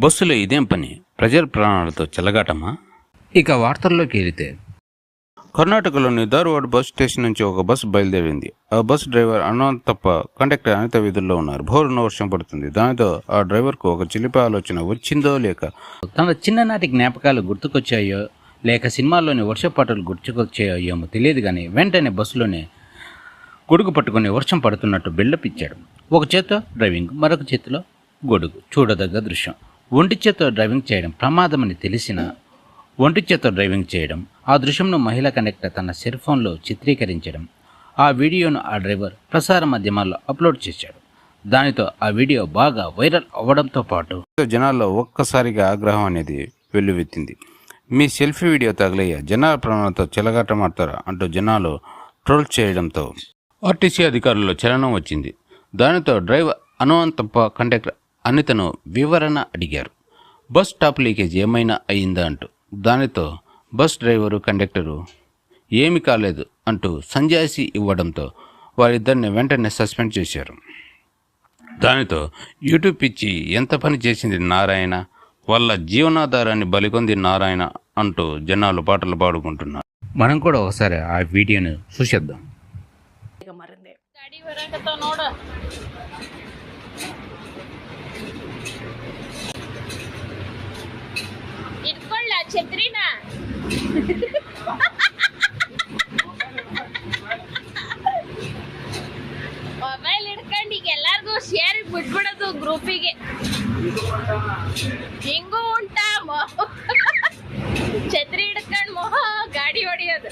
బస్సులో ఇదేం పని? ప్రజల ప్రాణాలతో చెలగాటమా? ఇక వార్తల్లోకి వెళితే, కర్ణాటకలోని ధార్వాడ్ బస్ స్టేషన్ నుంచి ఒక బస్సు బయలుదేరింది. ఆ బస్ డ్రైవర్ అన్నోన్ తప్ప కండక్టర్ అనిత విధుల్లో ఉన్నారు. భోరున వర్షం పడుతుంది. దానితో ఆ డ్రైవర్కు ఒక చిలిపి ఆలోచన వచ్చిందో లేక తన చిన్ననాటి జ్ఞాపకాలు గుర్తుకొచ్చాయో లేక సినిమాల్లోని వర్షపాటలు గుర్తుకొచ్చాయో ఏమో తెలియదు కానీ వెంటనే బస్సులోనే గొడుగు పట్టుకుని వర్షం పడుతున్నట్టు బిల్డప్ ఇచ్చాడు. ఒక చేత్తో డ్రైవింగ్, మరొక చేతిలో గొడుగు. చూడదగ్గ దృశ్యం. ఒంటి చేత్తో డ్రైవింగ్ చేయడం ప్రమాదమని తెలిసిన ఒంటి చేత్తో డ్రైవింగ్ చేయడం, ఆ దృశ్యంను మహిళా కండక్టర్ తన సెల్ ఫోన్లో చిత్రీకరించడం, ఆ వీడియోను ఆ డ్రైవర్ ప్రసార మాధ్యమాల్లో అప్లోడ్ చేశాడు. దానితో ఆ వీడియో బాగా వైరల్ అవ్వడంతో పాటు జనాల్లో ఒక్కసారిగా ఆగ్రహం అనేది వెల్లువెత్తింది. మీ సెల్ఫీ వీడియో తగిలయ్యా, జనాల ప్రాణాలతో చెలగాటమాడతారా అంటూ జనాలు ట్రోల్ చేయడంతో ఆర్టీసీ అధికారుల్లో చలనం వచ్చింది. దానితో డ్రైవర్ అనువంతప్ప కండక్టర్ అనితను వివరణ అడిగారు. బస్ టాప్ లీకేజ్ ఏమైనా అయిందా అంటూ. దానితో బస్ డ్రైవరు కండక్టరు ఏమి కాలేదు అంటూ సంజాయిషీ ఇవ్వడంతో వారిద్దరిని వెంటనే సస్పెండ్ చేశారు. దానితో యూట్యూబ్ పిచ్చి ఎంత పని చేసింది నారాయణ, వాళ్ళ జీవనాధారాన్ని బలికొంది నారాయణ అంటూ జనాలు పాటలు పాడుకుంటున్నారు. మనం కూడా ఒకసారి ఆ వీడియోను చూసేద్దాం. ಇಟ್ಕೊಳ್ಳ ಛತ್ರಿನ ಮೊಬೈಲ್ ಹಿಡ್ಕೊಂಡು ಈಗ ಎಲ್ಲಾರ್ಗು ಶೇರ್ ಬಿಟ್ಬಿಡೋದು ಗ್ರೂಪಿಗೆ. ಹಿಂಗೂ ಉಂಟಾ ಛತ್ರಿ ಹಿಡ್ಕೊಂಡು ಮೊಹ ಗಾಡಿ ಹೊಡಿಯೋದು.